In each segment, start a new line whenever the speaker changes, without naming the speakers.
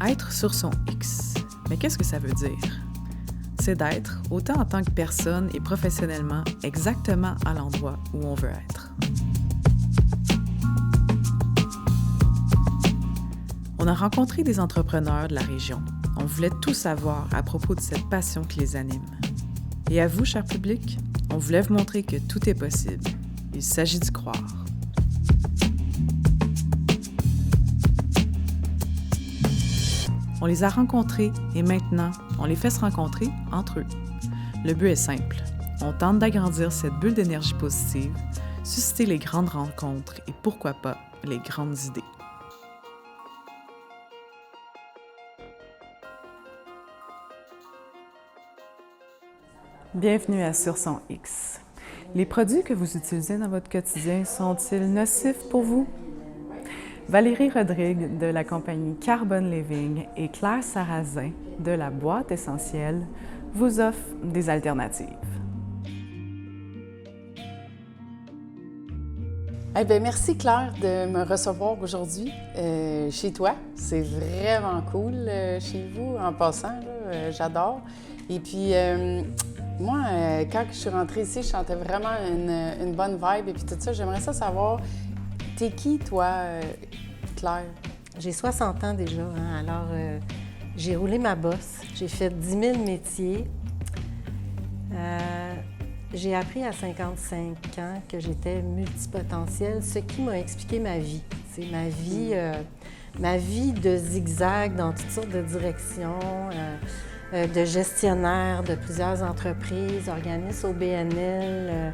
Être sur son X. Mais qu'est-ce que ça veut dire? C'est d'être, autant en tant que personne et professionnellement, exactement à l'endroit où on veut être. On a rencontré des entrepreneurs de la région. On voulait tout savoir à propos de cette passion qui les anime. Et à vous, cher public, on voulait vous montrer que tout est possible. Il s'agit d'y croire. On les a rencontrés et maintenant, on les fait se rencontrer entre eux. Le but est simple. On tente d'agrandir cette bulle d'énergie positive, susciter les grandes rencontres et pourquoi pas les grandes idées. Bienvenue à Sur son X. Les produits que vous utilisez dans votre quotidien sont-ils nocifs pour vous? Valérie Rodrigue de la compagnie Carbon Living et Claire Sarrazin de la Boîte Essentielle vous offrent des alternatives.
Eh bien, merci Claire de me recevoir aujourd'hui chez toi. C'est vraiment cool chez vous en passant, là, j'adore. Et puis, moi, quand je suis rentrée ici, je sentais vraiment une bonne vibe et puis tout ça. J'aimerais ça savoir, t'es qui toi, Claire?
J'ai 60 ans déjà, hein? Alors j'ai roulé ma bosse, j'ai fait 10 000 métiers. J'ai appris à 55 ans que j'étais multipotentielle, ce qui m'a expliqué ma vie. C'est ma vie de zigzag dans toutes sortes de directions, de gestionnaire de plusieurs entreprises, organismes au BNL,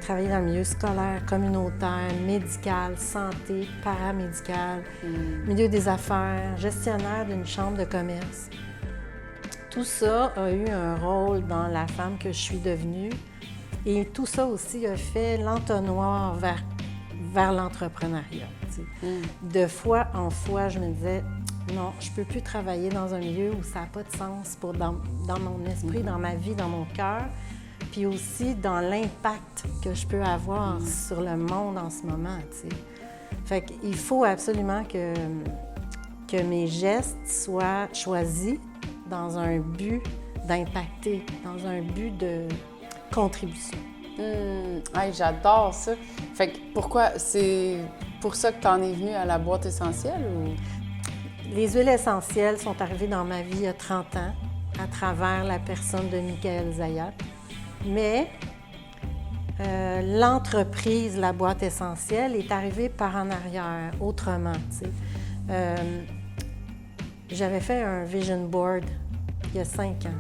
travailler dans le milieu scolaire, communautaire, médical, santé, paramédical, milieu des affaires, gestionnaire d'une chambre de commerce. Tout ça a eu un rôle dans la femme que je suis devenue et tout ça aussi a fait l'entonnoir vers l'entrepreneuriat. De fois en fois, je me disais, non, je ne peux plus travailler dans un milieu où ça n'a pas de sens dans mon esprit, dans ma vie, dans mon cœur. Puis aussi dans l'impact que je peux avoir sur le monde en ce moment, tu sais. Fait qu'il faut absolument que mes gestes soient choisis dans un but d'impacter, dans un but de contribution.
Hey, j'adore ça. Fait que pourquoi? C'est pour ça que tu en es venue à la Boîte Essentielle ou?
Les huiles essentielles sont arrivées dans ma vie il y a 30 ans à travers la personne de Michael Zayat. Mais l'entreprise, la Boîte Essentielle, est arrivée par en arrière, autrement. Tu sais. J'avais fait un vision board il y a 5 ans,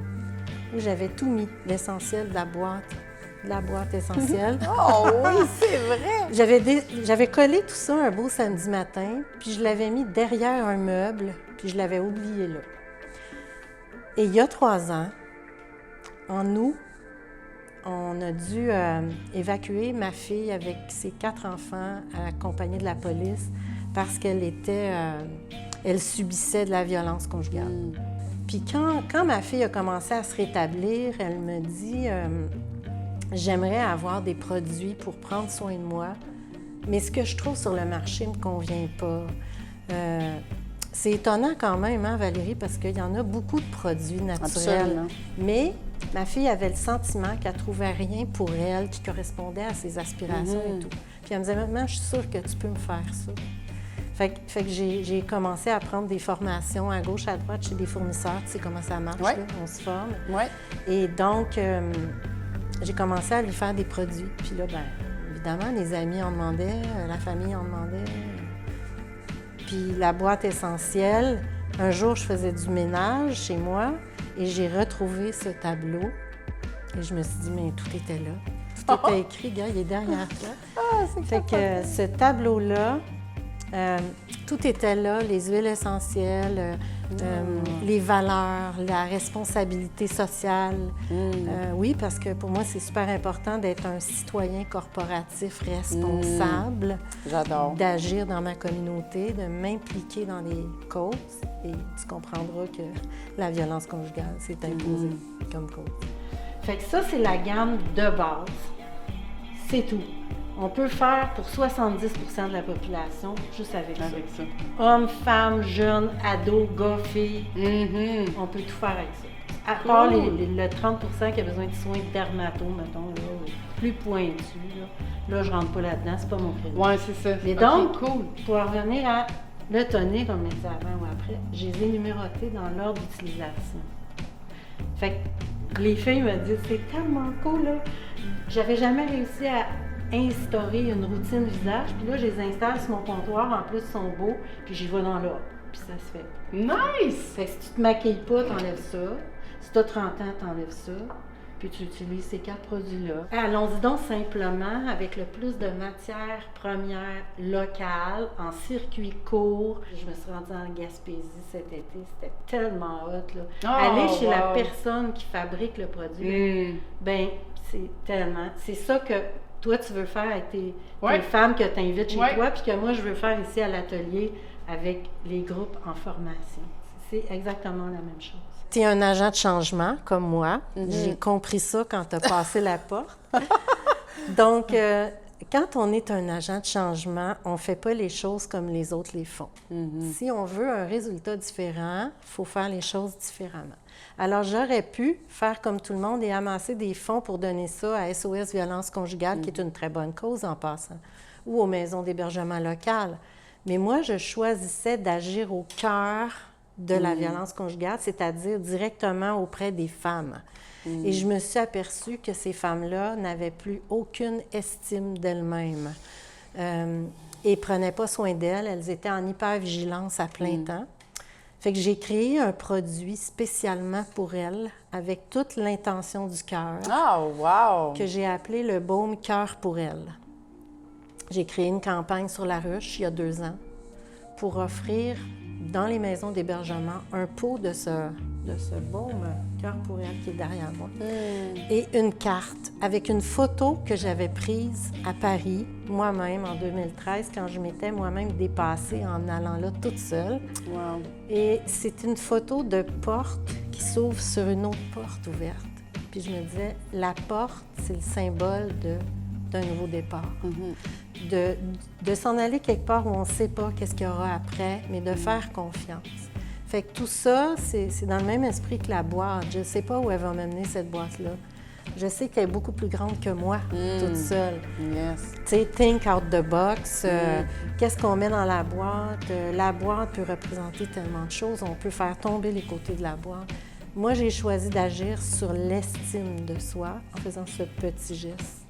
où j'avais tout mis, l'essentiel de la boîte essentielle.
Oh oui, c'est vrai!
J'avais collé tout ça un beau samedi matin, puis je l'avais mis derrière un meuble, puis je l'avais oublié là. Et il y a 3 ans, en août, on a dû évacuer ma fille avec ses 4 enfants accompagnée de la police parce qu'elle subissait de la violence conjugale. Puis quand ma fille a commencé à se rétablir, elle me dit j'aimerais avoir des produits pour prendre soin de moi, mais ce que je trouve sur le marché ne me convient pas. C'est étonnant quand même, hein, Valérie, parce qu'il y en a beaucoup de produits naturels.
Absolument.
Mais ma fille avait le sentiment qu'elle ne trouvait rien pour elle qui correspondait à ses aspirations et tout. Puis elle me disait, maman, je suis sûre que tu peux me faire ça. Fait que j'ai commencé à prendre des formations à gauche, à droite chez des fournisseurs. Tu sais comment ça marche,
ouais.
Là, on se forme.
Ouais.
Et donc, j'ai commencé à lui faire des produits. Puis là, bien, évidemment, les amis en demandaient, la famille en demandait. Puis la Boîte Essentielle, un jour, je faisais du ménage chez moi et j'ai retrouvé ce tableau. Et je me suis dit, mais tout était là. Tout était écrit, gars, il est derrière toi. Fait que ce tableau-là, tout était là, les huiles essentielles, les valeurs, la responsabilité sociale. Oui, parce que pour moi, c'est super important d'être un citoyen corporatif responsable.
J'adore.
D'agir dans ma communauté, de m'impliquer dans les causes. Et tu comprendras que la violence conjugale, c'est imposé comme cause. Fait que ça, c'est la gamme de base. C'est tout. On peut faire pour 70 % de la population juste avec ça.
Avec ça.
Hommes, femmes, jeunes, ados, gars, filles, on peut tout faire avec ça. À part le 30 % qui a besoin de soins dermato, mettons, là, plus pointus. Là, je rentre pas là-dedans, c'est pas mon créneau.
Oui, c'est ça.
Mais donc, pour revenir à le tonique, comme on disait avant ou après, je les ai numérotés dans l'ordre d'utilisation. Fait que les filles me disent, c'est tellement cool, là. J'avais jamais réussi à instaurer une routine visage, puis là, je les installe sur mon comptoir, en plus, ils sont beaux, puis j'y vais dans l'ordre, puis ça se fait.
Nice!
Fait que si tu te maquilles pas, t'enlèves ça. Si tu as 30 ans, t'enlèves ça. Puis tu utilises ces 4 produits-là. Allons-y donc simplement avec le plus de matières premières locales, en circuit court. Je me suis rendue en Gaspésie cet été, c'était tellement hot, là. Aller chez la personne qui fabrique le produit, ben c'est tellement... C'est ça que toi, tu veux faire avec tes femmes que tu invites chez toi, puis que moi, je veux faire ici à l'atelier avec les groupes en formation. C'est exactement la même chose. Tu es un agent de changement, comme moi. J'ai compris ça quand tu as passé la porte. Donc, quand on est un agent de changement, on ne fait pas les choses comme les autres les font. Si on veut un résultat différent, il faut faire les choses différemment. Alors, j'aurais pu faire comme tout le monde et amasser des fonds pour donner ça à SOS Violence conjugale, qui est une très bonne cause en passant, ou aux maisons d'hébergement locales. Mais moi, je choisissais d'agir au cœur de la violence conjugale, c'est-à-dire directement auprès des femmes. Et je me suis aperçue que ces femmes-là n'avaient plus aucune estime d'elles-mêmes et ne prenaient pas soin d'elles. Elles étaient en hypervigilance à plein temps. Fait que j'ai créé un produit spécialement pour elles, avec toute l'intention du cœur, que j'ai appelé le baume cœur pour elles. J'ai créé une campagne sur la ruche il y a 2 ans pour offrir dans les maisons d'hébergement un pot de ce baume cœur pour elle qui est derrière moi et une carte avec une photo que j'avais prise à Paris moi-même en 2013 quand je m'étais moi-même dépassée en allant là toute seule.
Wow.
Et c'est une photo de porte qui s'ouvre sur une autre porte ouverte. Puis je me disais, la porte, c'est le symbole d'un nouveau départ. De s'en aller quelque part où on ne sait pas qu'est-ce qu'il y aura après, mais de faire confiance. Fait que tout ça, c'est dans le même esprit que la boîte. Je ne sais pas où elle va m'amener, cette boîte-là. Je sais qu'elle est beaucoup plus grande que moi, toute seule.
Yes.
Tu sais, think out the box. Qu'est-ce qu'on met dans la boîte? La boîte peut représenter tellement de choses. On peut faire tomber les côtés de la boîte. Moi, j'ai choisi d'agir sur l'estime de soi en faisant ce petit geste.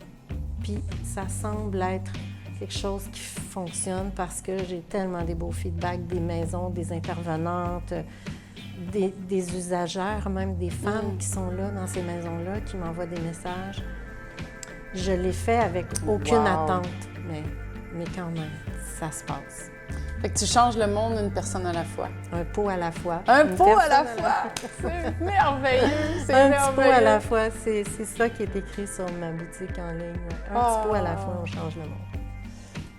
Puis ça semble être quelque chose qui fonctionne parce que j'ai tellement des beaux feedbacks des maisons, des intervenantes, des usagères, même des femmes qui sont là dans ces maisons-là, qui m'envoient des messages. Je l'ai fait avec aucune attente, mais quand même, ça se passe.
Fait que tu changes le monde une personne à la fois.
Un pot à la fois.
Un pot à la fois! C'est merveilleux! C'est
un
merveilleux!
Petit pot à la fois, c'est ça qui est écrit sur ma boutique en ligne. Un petit pot à la fois, on change le monde.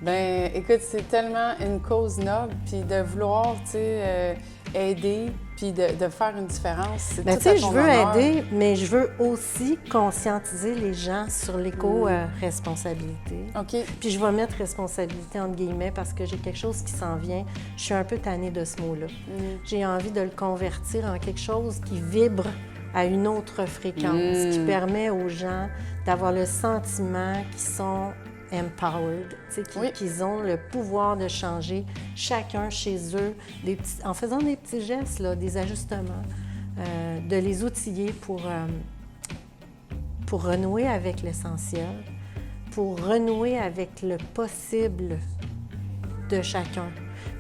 Ben, écoute, c'est tellement une cause noble, puis de vouloir, tu sais, aider, puis de faire une différence, c'est tout à ton honneur.
Tu sais, je veux aider, mais je veux aussi conscientiser les gens sur l'éco-responsabilité.
OK.
Puis je vais mettre responsabilité entre guillemets parce que j'ai quelque chose qui s'en vient. Je suis un peu tannée de ce mot-là. J'ai envie de le convertir en quelque chose qui vibre à une autre fréquence, qui permet aux gens d'avoir le sentiment qu'ils sont empowered, qu'ils ont le pouvoir de changer chacun chez eux, en faisant des petits gestes, là, des ajustements, de les outiller pour renouer avec l'essentiel, pour renouer avec le possible de chacun.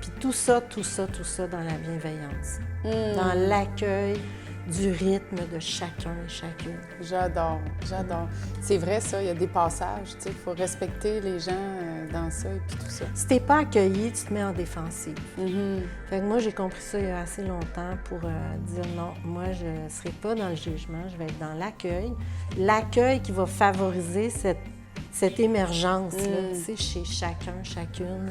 Puis tout ça dans la bienveillance, dans l'accueil du rythme de chacun et chacune.
J'adore. C'est vrai, ça, il y a des passages, tu sais, il faut respecter les gens dans ça et puis tout ça.
Si t'es pas accueilli, tu te mets en défensive. Fait que moi, j'ai compris ça il y a assez longtemps pour dire non, moi, je ne serai pas dans le jugement, je vais être dans l'accueil. L'accueil qui va favoriser cette émergence-là, tu sais, chez chacun, chacune,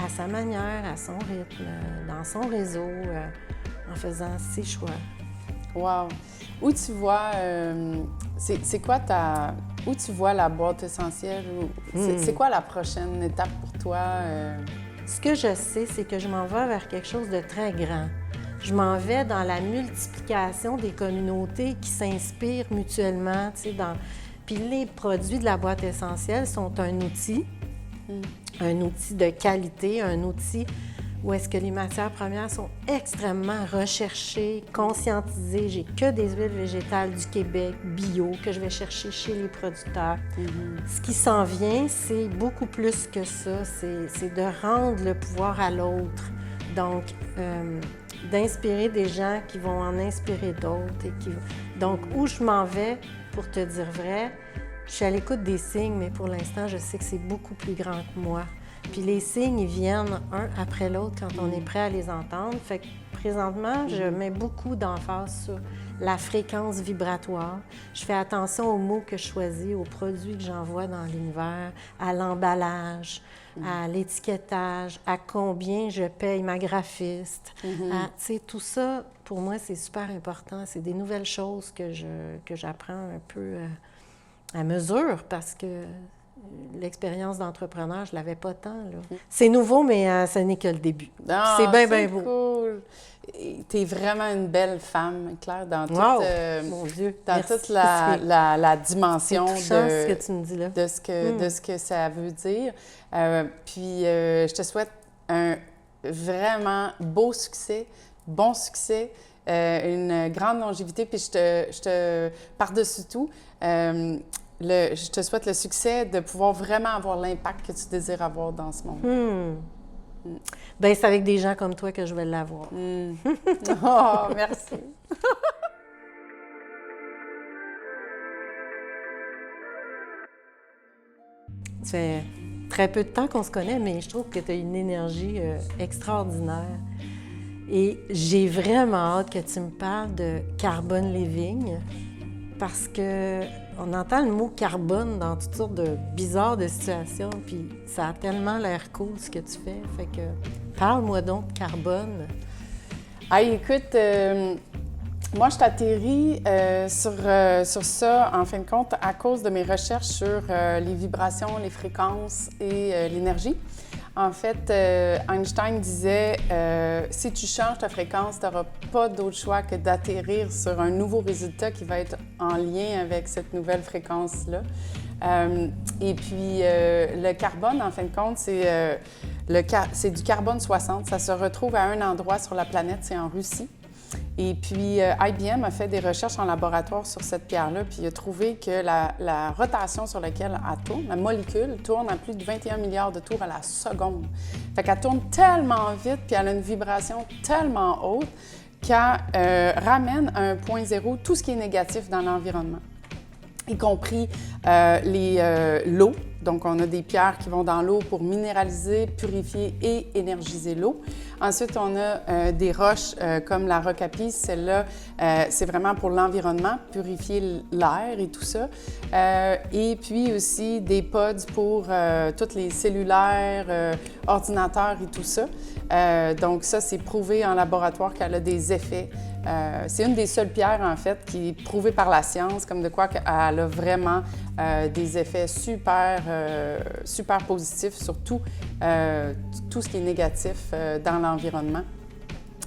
à sa manière, à son rythme, dans son réseau, en faisant ses choix.
Wow! Où tu vois, c'est quoi où tu vois la boîte essentielle? C'est quoi la prochaine étape pour toi?
Ce que je sais, c'est que je m'en vais vers quelque chose de très grand. Je m'en vais dans la multiplication des communautés qui s'inspirent mutuellement, tu sais, Puis les produits de la boîte essentielle sont un outil de qualité, un outil où est-ce que les matières premières sont extrêmement recherchées, conscientisées. J'ai que des huiles végétales du Québec, bio, que je vais chercher chez les producteurs. Ce qui s'en vient, c'est beaucoup plus que ça. C'est de rendre le pouvoir à l'autre. Donc, d'inspirer des gens qui vont en inspirer d'autres. Donc, où je m'en vais, pour te dire vrai, je suis à l'écoute des signes, mais pour l'instant, je sais que c'est beaucoup plus grand que moi. Puis les signes, ils viennent un après l'autre quand on est prêt à les entendre. Fait que présentement, je mets beaucoup d'emphase sur la fréquence vibratoire. Je fais attention aux mots que je choisis, aux produits que j'envoie dans l'univers, à l'emballage, à l'étiquetage, à combien je paye ma graphiste. Tu sais, tout ça, pour moi, c'est super important. C'est des nouvelles choses que j'apprends un peu à mesure parce que l'expérience d'entrepreneur, je ne l'avais pas tant, là. C'est nouveau, mais ce n'est que le début.
Ah,
c'est bien beau.
Cool. Tu es vraiment une belle femme, Claire, dans
Mon Dieu,
dans
merci.
toute la dimension
ce que tu me dis là.
de ce que ça veut dire. Puis, je te souhaite un vraiment beau succès, bon succès, une grande longévité. Puis, je te par-dessus tout, je te souhaite le succès de pouvoir vraiment avoir l'impact que tu désires avoir dans ce monde.
Bien, c'est avec des gens comme toi que je vais l'avoir.
Oh, merci.
Ça fait très peu de temps qu'on se connaît, mais je trouve que tu as une énergie extraordinaire. Et j'ai vraiment hâte que tu me parles de Carbon Living, parce que on entend le mot carbone dans toutes sortes de bizarres de situations, puis ça a tellement l'air cool ce que tu fais. Fait que parle-moi donc de carbone.
Ah, écoute, moi, je t'atterris sur ça, en fin de compte, à cause de mes recherches sur les vibrations, les fréquences et l'énergie. En fait, Einstein disait si tu changes ta fréquence, tu n'auras pas d'autre choix que d'atterrir sur un nouveau résultat qui va être en lien avec cette nouvelle fréquence-là. Et puis, le carbone, en fin de compte, c'est du carbone 60. Ça se retrouve à un endroit sur la planète, c'est en Russie. Et puis, IBM a fait des recherches en laboratoire sur cette pierre-là, puis il a trouvé que la rotation sur laquelle elle tourne, la molécule, tourne à plus de 21 milliards de tours à la seconde. Fait qu'elle tourne tellement vite, puis elle a une vibration tellement haute qu'elle ramène à un point zéro tout ce qui est négatif dans l'environnement, y compris l'eau. Donc, on a des pierres qui vont dans l'eau pour minéraliser, purifier et énergiser l'eau. Ensuite, on a des roches comme la roc à pis. Celle-là, c'est vraiment pour l'environnement, purifier l'air et tout ça. Et puis aussi des pods pour tous les cellulaires, ordinateurs et tout ça. Donc ça, c'est prouvé en laboratoire qu'elle a des effets. C'est une des seules pierres, en fait, qui est prouvée par la science, comme de quoi qu'elle a vraiment des effets super positifs sur tout ce qui est négatif dans l'environnement,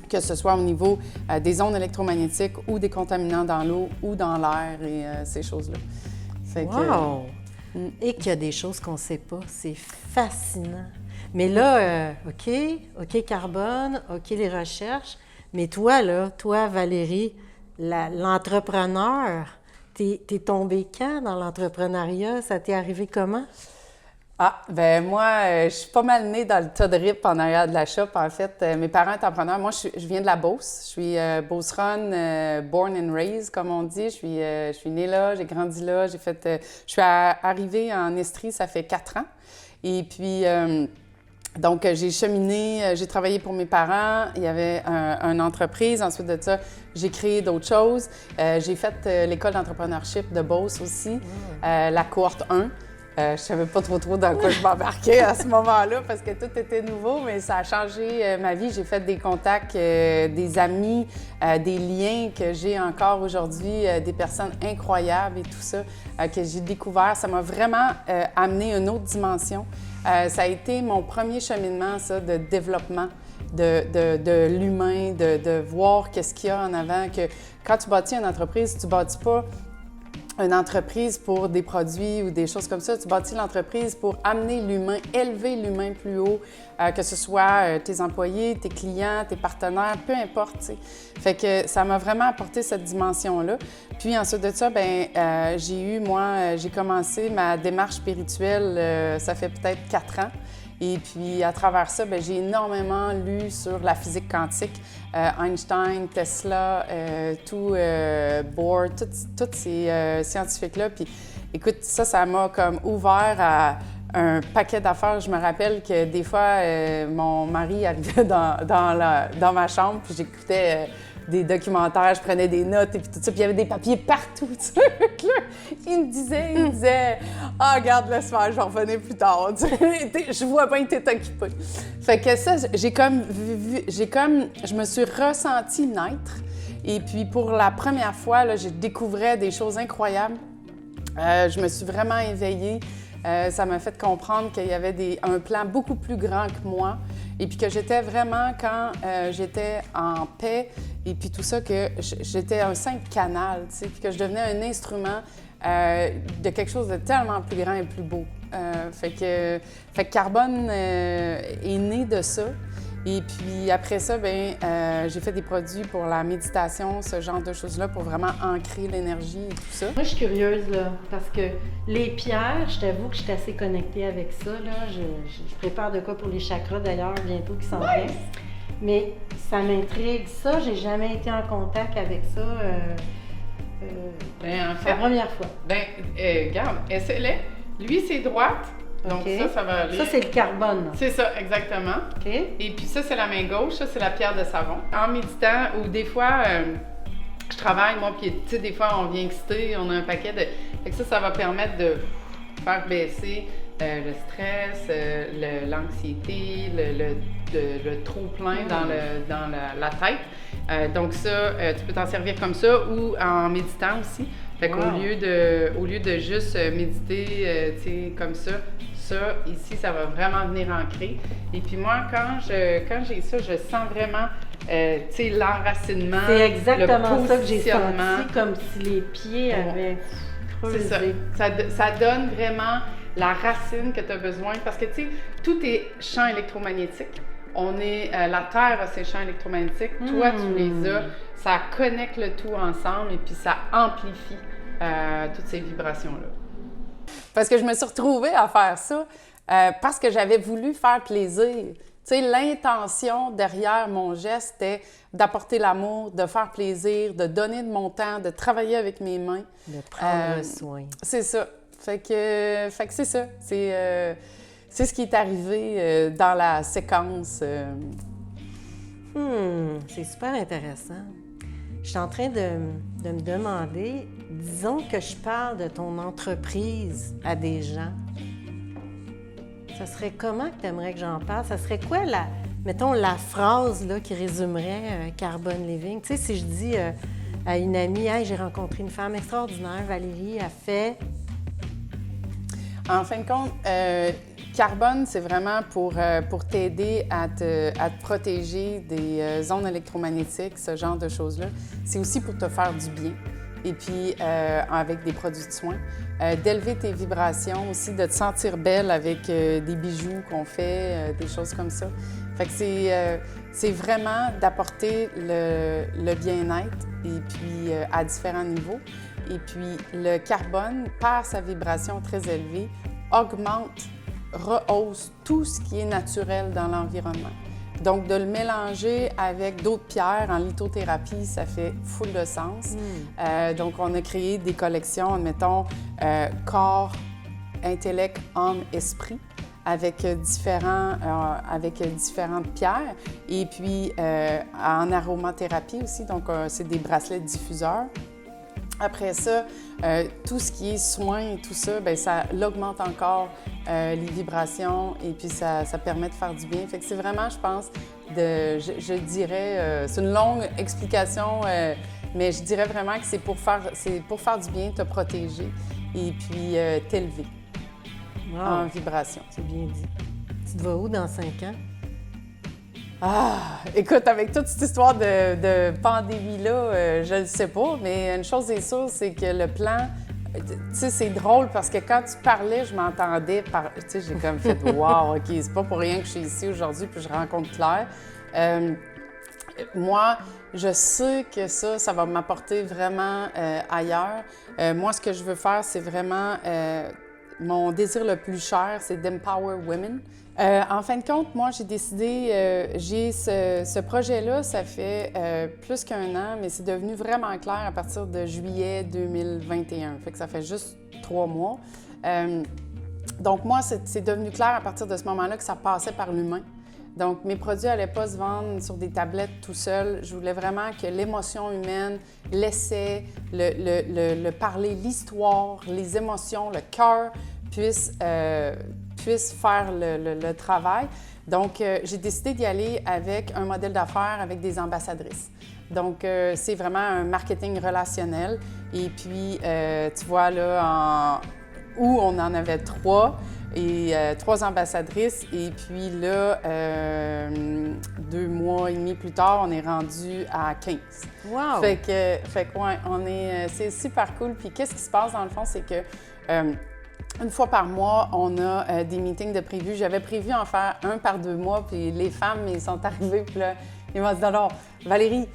que ce soit au niveau des ondes électromagnétiques ou des contaminants dans l'eau ou dans l'air et ces choses-là. Fait
wow! Et qu'il y a des choses qu'on ne sait pas. C'est fascinant. Mais là, OK, carbone, OK, les recherches. Mais toi, Valérie, l'entrepreneur, t'es tombée quand dans l'entrepreneuriat? Ça t'est arrivé comment?
Ah, ben moi, je suis pas mal née dans le tas de rip en arrière de la shop, en fait. Mes parents étaient entrepreneurs. Moi, je viens de la Beauce. Je suis Beauceronne, born and raised, comme on dit. Je suis née là, j'ai grandi là. Je suis arrivée en Estrie, ça fait 4 ans. Et puis... Donc, j'ai cheminé, j'ai travaillé pour mes parents, il y avait une entreprise. Ensuite de ça, j'ai créé d'autres choses. J'ai fait l'école d'entrepreneurship de Beauce aussi, la cohorte 1. Je savais pas trop dans quoi je m'embarquais à ce moment-là parce que tout était nouveau, mais ça a changé ma vie. J'ai fait des contacts, des amis, des liens que j'ai encore aujourd'hui, des personnes incroyables et tout ça que j'ai découvert. Ça m'a vraiment amené une autre dimension. Ça a été mon premier cheminement, ça, de développement de l'humain, de voir qu'est-ce qu'il y a en avant. Que quand tu bâtis une entreprise, tu bâtis pas une entreprise pour des produits ou des choses comme ça. Tu bâtis l'entreprise pour amener l'humain, élever l'humain plus haut, que ce soit tes employés, tes clients, tes partenaires, peu importe, tu sais. Fait que ça m'a vraiment apporté cette dimension-là. Puis ensuite de ça, j'ai commencé ma démarche spirituelle, ça fait peut-être 4 ans. Et puis, à travers ça, j'ai énormément lu sur la physique quantique, Einstein, Tesla, Bohr, tous ces scientifiques-là. Puis, écoute, ça m'a comme ouvert à un paquet d'affaires. Je me rappelle que des fois, mon mari arrivait dans ma chambre, puis j'écoutais des documentaires, je prenais des notes et puis tout ça, puis il y avait des papiers partout, tu sais. Il me disait « Ah, regarde, laisse faire, je vais revenir plus tard. » Je vois bien que t'es occupé. Fait que ça, je me suis ressentie naître. Et puis pour la première fois, là, je découvrais des choses incroyables. Je me suis vraiment éveillée. Ça m'a fait comprendre qu'il y avait un plan beaucoup plus grand que moi et puis que j'étais vraiment, quand j'étais en paix et puis tout ça, que j'étais un simple canal, tu sais, puis que je devenais un instrument de quelque chose de tellement plus grand et plus beau. Fait que Carbone est né de ça. Et puis après ça, j'ai fait des produits pour la méditation, ce genre de choses-là, pour vraiment ancrer l'énergie et tout ça.
Moi, je suis curieuse, là, parce que les pierres, je t'avoue que je suis assez connectée avec ça, là. Je prépare de quoi pour les chakras, d'ailleurs, bientôt, qui s'en viennent. Mais ça m'intrigue. Ça, j'ai jamais été en contact avec ça.
En fait,
la première fois.
Regarde, essaie-le. Lui, c'est droite. Donc ça va aller.
Ça, c'est le carbone.
C'est ça, exactement.
OK.
Et puis ça, c'est la main gauche, ça, c'est la pierre de savon. En méditant, ou des fois, je travaille, moi, puis tu sais, des fois, on vient exciter, on a un paquet de... Fait que ça va permettre de faire baisser le stress, l'anxiété, le trop-plein dans la tête. Donc ça, tu peux t'en servir comme ça ou en méditant aussi. Fait qu'au lieu de juste méditer, tu sais, comme ça, ici, ça va vraiment venir ancrer. Et puis moi, quand j'ai ça, je sens vraiment, tu sais, l'enracinement,
c'est exactement
le
ça que j'ai senti, comme si les pieds avaient creusé.
C'est ça. Ça donne vraiment la racine que tu as besoin, parce que, tu sais, tout est champ électromagnétique. La Terre a ses champs électromagnétiques, toi, tu les as. Ça connecte le tout ensemble et puis ça amplifie toutes ces vibrations-là. Parce que je me suis retrouvée à faire ça parce que j'avais voulu faire plaisir. Tu sais, l'intention derrière mon geste était d'apporter l'amour, de faire plaisir, de donner de mon temps, de travailler avec mes mains.
De prendre soin. C'est
ça. Fait que c'est ça. C'est ce qui est arrivé dans la séquence.
C'est super intéressant. Je suis en train de me demander, disons que je parle de ton entreprise à des gens. Ça serait comment que tu aimerais que j'en parle? Ça serait quoi, mettons, la phrase là, qui résumerait Carbone Living? Tu sais, si je dis à une amie, « Hey, j'ai rencontré une femme extraordinaire, Valérie, a fait... »
En fin de compte, Carbone, c'est vraiment pour t'aider à te protéger des ondes électromagnétiques, ce genre de choses-là. C'est aussi pour te faire du bien. Et puis, avec des produits de soins, d'élever tes vibrations aussi, de te sentir belle avec des bijoux qu'on fait, des choses comme ça. Fait que c'est vraiment d'apporter le bien-être et puis à différents niveaux. Et puis, le carbone, par sa vibration très élevée, rehausse tout ce qui est naturel dans l'environnement. Donc, de le mélanger avec d'autres pierres en lithothérapie, ça fait full de sens. Donc, on a créé des collections, admettons, corps, intellect, âme, esprit, avec différentes pierres. Et puis, en aromathérapie aussi, donc c'est des bracelets diffuseurs. Après ça, tout ce qui est soins et tout ça, bien, ça l'augmente encore les vibrations et puis ça permet de faire du bien. Fait que c'est vraiment, je pense, je dirais, c'est une longue explication, mais je dirais vraiment que c'est pour faire du bien, te protéger et puis t'élever en vibration.
C'est bien dit. Tu te vas où dans 5 ans?
Ah, écoute, avec toute cette histoire de pandémie-là, je ne sais pas, mais une chose est sûre, c'est que le plan, tu sais, c'est drôle parce que quand tu parlais, je m'entendais tu sais, j'ai comme fait « wow, OK, c'est pas pour rien que je suis ici aujourd'hui puis je rencontre Claire. » Moi, je sais que ça va m'apporter vraiment ailleurs. Moi, ce que je veux faire, c'est vraiment... mon désir le plus cher, c'est d'empower women. En fin de compte, moi, j'ai décidé, j'ai ce projet-là, ça fait plus qu'1 an, mais c'est devenu vraiment clair à partir de juillet 2021. Fait que ça fait juste 3 mois. Donc, moi, c'est devenu clair à partir de ce moment-là que ça passait par l'humain. Donc, mes produits n'allaient pas se vendre sur des tablettes tout seuls. Je voulais vraiment que l'émotion humaine, l'essai, le parler, l'histoire, les émotions, le cœur puissent faire le travail. Donc, j'ai décidé d'y aller avec un modèle d'affaires avec des ambassadrices. Donc, c'est vraiment un marketing relationnel. Et puis, tu vois, là, où on en avait 3, et 3 ambassadrices. Et puis là, 2 mois et demi plus tard, on est rendu à 15.
Wow!
Fait que ouais, c'est super cool. Puis qu'est-ce qui se passe dans le fond, c'est que une fois par mois, on a des meetings de prévus. J'avais prévu en faire 1 par 2 mois, puis les femmes, ils sont arrivées, puis là, ils m'ont dit « Alors, Valérie,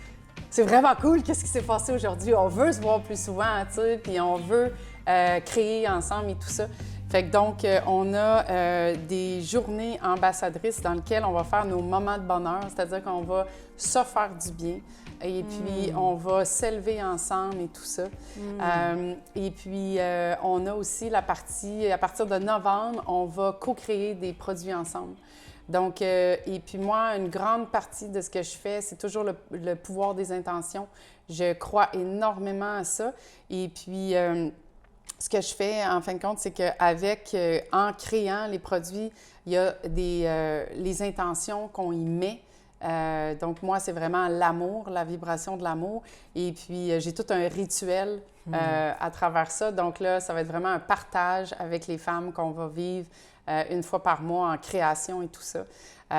c'est vraiment cool, qu'est-ce qui s'est passé aujourd'hui? On veut se voir plus souvent, tu sais, puis on veut créer ensemble et tout ça. » Fait que donc, on a des journées ambassadrices dans lesquelles on va faire nos moments de bonheur, c'est-à-dire qu'on va se faire du bien et puis on va s'élever ensemble et tout ça. Et puis, on a aussi la partie, à partir de novembre, on va co-créer des produits ensemble. Donc, et puis moi, une grande partie de ce que je fais, c'est toujours le pouvoir des intentions. Je crois énormément à ça. Et puis, ce que je fais, en fin de compte, c'est qu'avec, en créant les produits, il y a les intentions qu'on y met. Donc, moi, c'est vraiment l'amour, la vibration de l'amour. Et puis, j'ai tout un rituel à travers ça. Donc là, ça va être vraiment un partage avec les femmes qu'on va vivre 1 fois par mois en création et tout ça.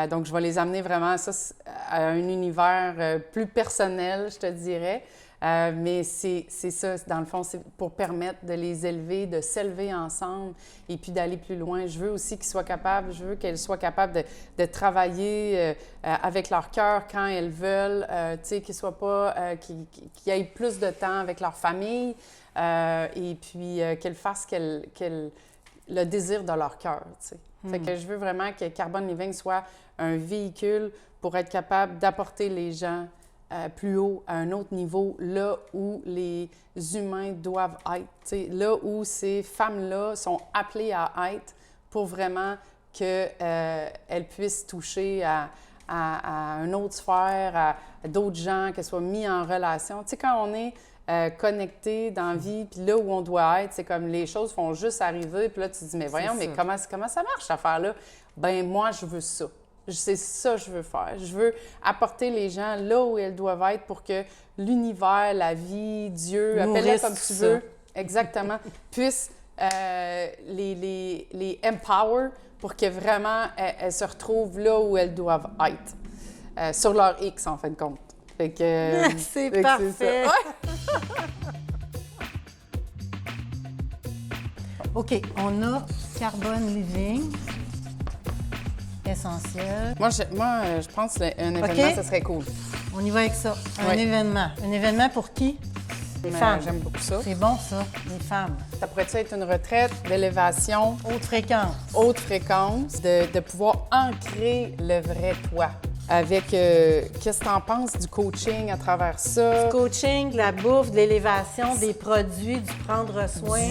Donc, je vais les amener vraiment à un univers plus personnel, je te dirais. Mais c'est ça, dans le fond, c'est pour permettre de les élever, de s'élever ensemble et puis d'aller plus loin. Je veux aussi je veux qu'elles soient capables de travailler avec leur cœur quand elles veulent, tu sais, qu'ils soient pas, qu'ils aient plus de temps avec leur famille et puis qu'elles fassent le désir de leur cœur, tu sais. Fait que je veux vraiment que Carbon Living soit un véhicule pour être capable d'apporter les gens plus haut, à un autre niveau, là où les humains doivent être, t'sais, là où ces femmes-là sont appelées à être pour vraiment qu'elles puissent toucher à une autre sphère, à d'autres gens, qu'elles soient mis en relation. Tu sais, quand on est connecté dans la vie, puis là où on doit être, c'est comme les choses font juste arriver, puis là, tu te dis, mais voyons, mais comment ça marche, cette affaire-là? Ben moi, je veux ça. C'est ça que je veux faire. Je veux apporter les gens là où ils doivent être pour que l'univers, la vie, Dieu, appelle-le comme tu veux, exactement, puisse les empower pour que vraiment elles se retrouvent là où elles doivent être, sur leur X, en fin de compte. Fait que,
c'est parfait! OK, on a Carbon Living. Essentiel.
Moi, je pense qu'un événement, ça serait cool.
On y va avec ça. Un événement. Un événement pour qui? Les femmes.
J'aime beaucoup ça.
C'est bon, ça, les femmes.
Ça pourrait être une retraite d'élévation.
Haute fréquence.
Haute fréquence, de pouvoir ancrer le vrai toi. Avec, qu'est-ce que tu en penses du coaching à travers ça?
Du coaching, de la bouffe, de l'élévation, des produits, du prendre soin.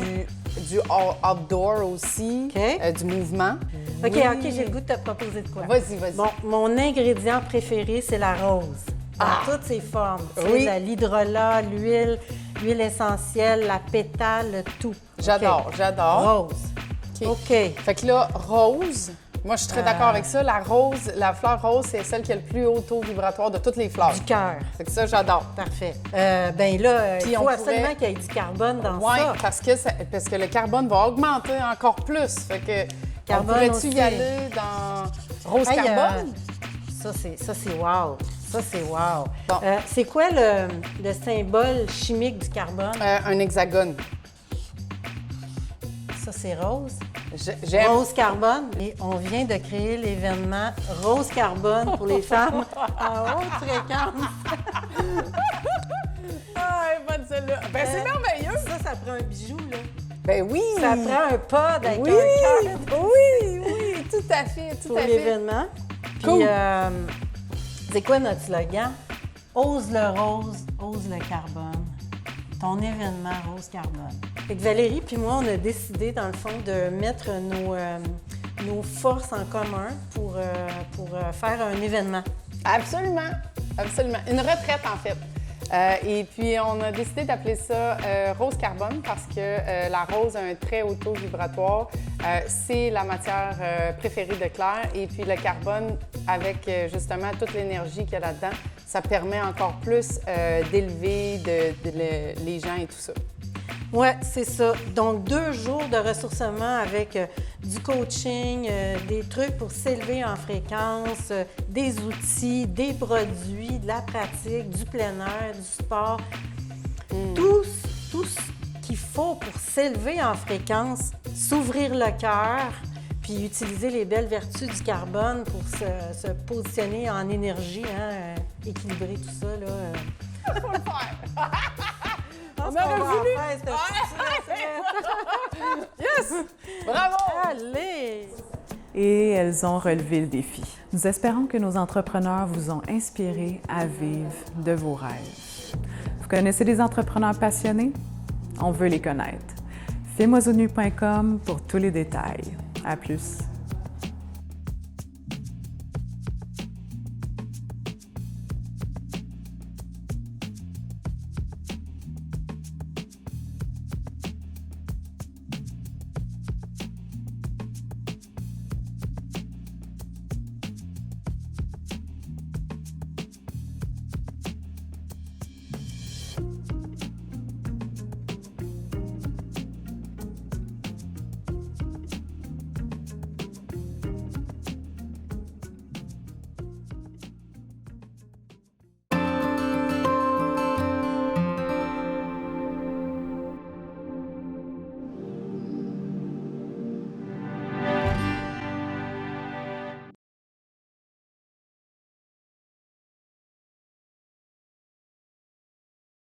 Du outdoor aussi, du mouvement.
OK, j'ai le goût de te proposer de quoi?
Vas-y.
Bon, mon ingrédient préféré, c'est la rose. Dans toutes ses formes.
Oui.
L'hydrolat, l'huile, l'huile essentielle, la pétale, le tout.
J'adore,
OK.
j'adore.
Rose.
OK.
OK.
Fait que là, rose, moi, je suis très d'accord avec ça. La rose, la fleur rose, c'est celle qui a le plus haut taux vibratoire de toutes les fleurs.
Du cœur.
Fait que ça, j'adore.
Parfait. Ben là,
Puis
il
on
faut
pourrait-
absolument qu'il y ait du carbone dans
Oui,
ça.
parce que le carbone va augmenter encore plus. Fait que,
Carbone
pourrais-tu
aussi.
y aller dans rose
Hey,
carbone?
ça, c'est wow. Ça, c'est wow.
Bon.
C'est quoi le symbole chimique du carbone?
Un hexagone.
Ça, c'est rose.
J'aime.
Rose carbone. Et on vient de créer l'événement Rose carbone pour les femmes à haute fréquence.
Ah, bonne celle-là. Ben, c'est merveilleux.
Ça prend un bijou, là.
Ben oui.
Ça prend un pod avec
Oui,
un cœur
oui, tout à fait, tout
pour
à fait.
l'événement. Puis,
Cool.
c'est quoi notre slogan? Ose le rose, ose le carbone. Ton événement Rose Carbone. Fait que Valérie puis moi, on a décidé, dans le fond, de mettre nos forces en commun pour faire un événement.
Absolument, absolument. Une retraite, en fait. Et puis, on a décidé d'appeler ça rose carbone parce que la rose a un très haut taux vibratoire. C'est la matière préférée de Claire. Et puis, le carbone, avec justement toute l'énergie qu'il y a là-dedans, ça permet encore plus d'élever les gens et tout ça.
Oui, c'est ça. Donc, 2 jours de ressourcement avec du coaching, des trucs pour s'élever en fréquence, des outils, des produits, de la pratique, du plein air, du sport. Tout ce qu'il faut pour s'élever en fréquence, s'ouvrir le cœur, puis utiliser les belles vertus du carbone pour se positionner en énergie, hein, équilibrer tout ça, là.
Faut le faire!
On
aurait voulu. Yes! Bravo!
Allez!
Et elles ont relevé le défi. Nous espérons que nos entrepreneurs vous ont inspiré à vivre de vos rêves. Vous connaissez des entrepreneurs passionnés? On veut les connaître. Filmoisonu.com pour tous les détails. À plus!